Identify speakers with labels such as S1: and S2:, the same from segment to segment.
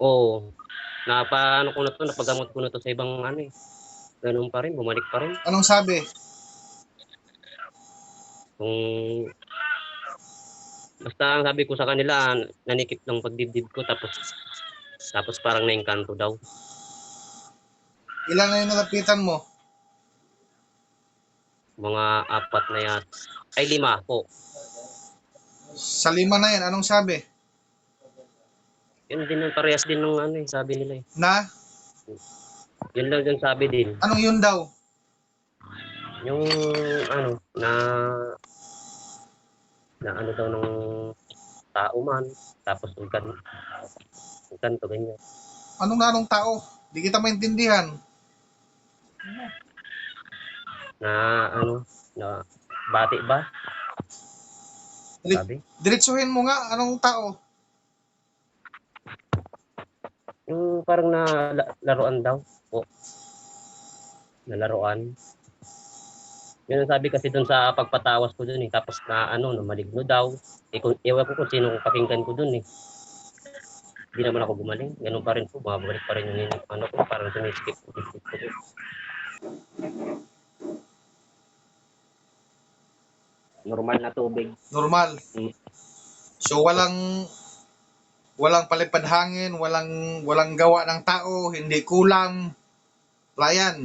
S1: Oo, napaano ko na 'to, napagamot ko na 'to sa ibang ano, eh, gano'n pa rin, bumalik pa rin.
S2: Anong sabi?
S1: Kung basta ang sabi ko sa kanila, nanikip ng pagdibdib ko tapos tapos parang naengkanto daw.
S2: Ilan na yung nalapitan mo?
S1: Mga 4 na ay 5 po.
S2: Sa 5 na yan, anong sabi?
S1: Yun din yung parehas din nung ano, eh, sabi nila, eh.
S2: Na?
S1: Yun daw yung sabi din,
S2: Anong yun daw?
S1: yung ano, na ano daw nung tao man, tapos engkanto, ganyan.
S2: Anong na anong tao? Di kita maintindihan.
S1: Na ano, na bati ba, sabi?
S2: Diretsuhin mo nga, anong tao?
S1: Yung parang laruan daw po, na laruan. Yun ang sabi kasi dun sa pagpatawas ko dun, eh, tapos na ano, na maligno daw. Eh, ewan ko kung sinong pakinggan ko dun, eh. Hindi naman ako gumaling, gano'n pa rin po, bumabalik pa rin yung ano ko, parang sumisikip ko dun. Normal na tubig.
S2: Normal.
S1: Hmm.
S2: So walang palipad hangin, walang gawa ng tao, hindi kulam. Layan.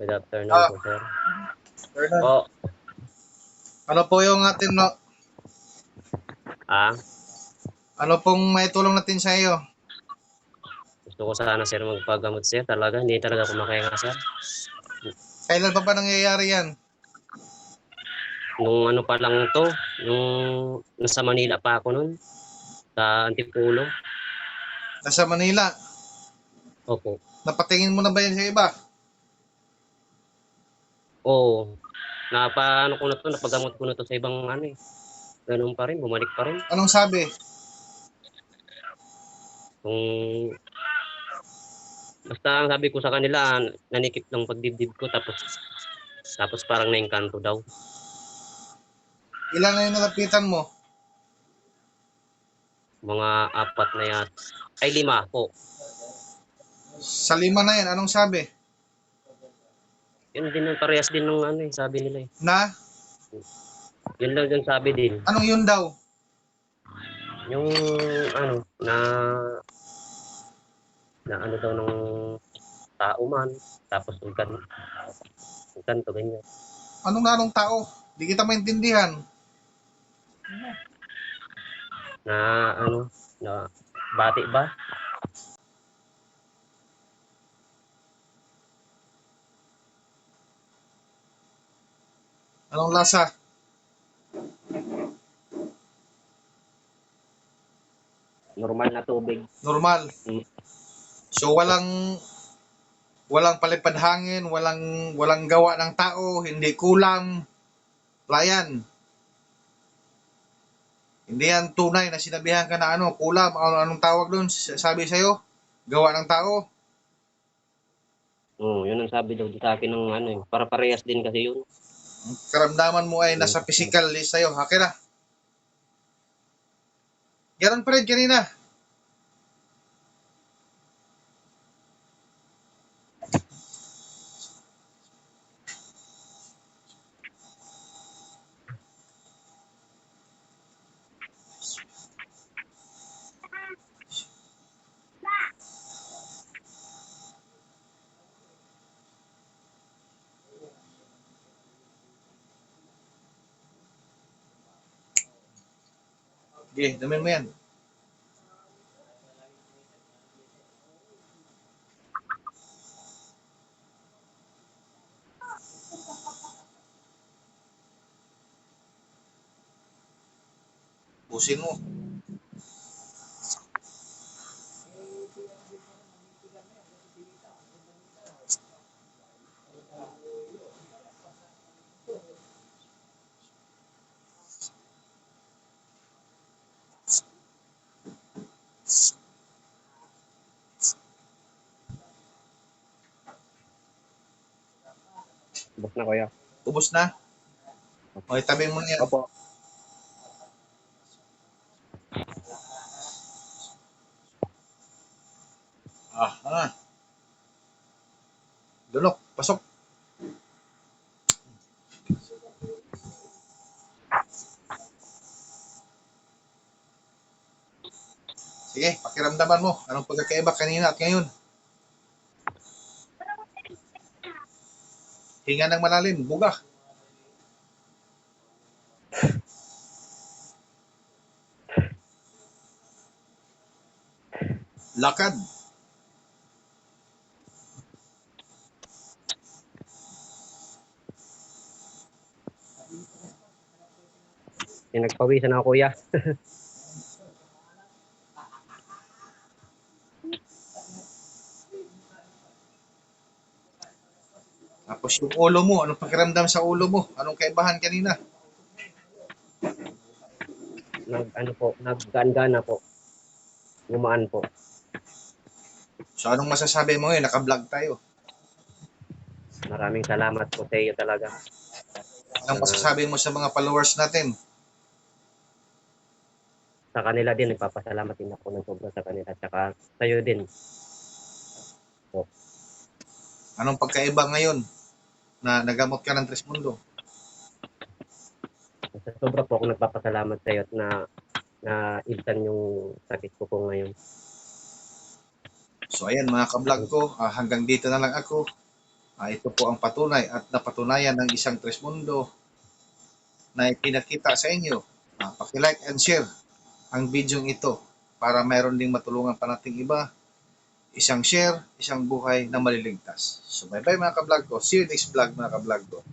S1: Good afternoon po, sir.
S2: Vernon,
S1: Po,
S2: ano po yung atin no?
S1: ah,
S2: Ano pong may tulong natin sa iyo?
S1: gusto ko sana, sir, magpagamot, sir. Talaga, hindi talaga ako makahinga, sir.
S2: Kailan pa ba nangyayari yan?
S1: Nung ano pa lang 'to, nung nasa Manila pa ako nun, sa Antipolo.
S2: Nasa Manila.
S1: Opo.
S2: Napatingin mo na ba yan sa iba?
S1: Oo, napaano ko na 'to, napagamot ko na 'to sa ibang ano, eh, gano'n pa rin, bumalik pa rin.
S2: Anong sabi?
S1: Kung basta ang sabi ko sa kanila, nanikip ng pagdibdib ko tapos tapos parang naengkanto daw.
S2: Ilan na yung nalapitan mo?
S1: Mga 4 na ay 5 po.
S2: Sa 5 na yan, anong sabi?
S1: Yun din yung parehas din nung ano, eh, sabi nila, eh.
S2: Na?
S1: Yun daw yung sabi din,
S2: Anong yun daw?
S1: yung ano, na ano daw nung tao man, tapos engkanto, ganyan.
S2: Anong na anong tao? Di kita maintindihan.
S1: Na ano, na bati ba?
S2: Anong lasa?
S1: Normal na tubig.
S2: Normal.
S1: Hmm.
S2: So walang palipad hangin, walang gawa ng tao, hindi kulam. Layan. Hindi yan tunay na sinabihan ka na ano, kulam, anong tawag doon? Sabi sa'yo, gawa ng tao.
S1: Yun ang sabi daw sa akin ng ano, eh, para parehas din kasi yun.
S2: Karamdaman mo ay
S1: Yung
S2: nasa physical list sa'yo. Akin na. Ganun pa rin kanina. Okay, damin mo yan. Pusin mo.
S1: Ubos na kuya.
S2: Ubos na? O, itabi mo na yan.
S1: Opo.
S2: Aha. Lunok, pasok. Sige, pakiramdaman mo. Anong pagkakaiba kanina at ngayon? Hinga ng malalim, buga. Lakad.
S1: Pinagpawisan ako kuya.
S2: Tapos yung ulo mo, anong pakiramdam sa ulo mo? Anong kaibahan kanina?
S1: Naggaan-gana po. Gumaan po.
S2: So anong masasabi mo ngayon? Naka-vlog tayo.
S1: Maraming salamat po sa iyo talaga.
S2: Anong masasabi mo sa mga followers natin?
S1: Sa kanila din, nagpapasalamat din ako ng sobra sa kanila. At saka sa iyo din.
S2: Anong pagkaiba ngayon na nagamot ka ng Trismundo?
S1: Sa sobra po ako nagpapasalamat sa iyo at na ibsan yung sakit ko po ngayon.
S2: So ayan mga ka-vlog ko, hanggang dito na lang ako. Ito po ang patunay at napatunayan ng isang Trismundo na ipinakita sa inyo. Paki-like and share ang video ito para mayroon ding matulungan pa nating iba. Isang share, isang buhay na maliligtas. So bye bye mga ka-vlog ko. See you next vlog mga ka-vlog ko.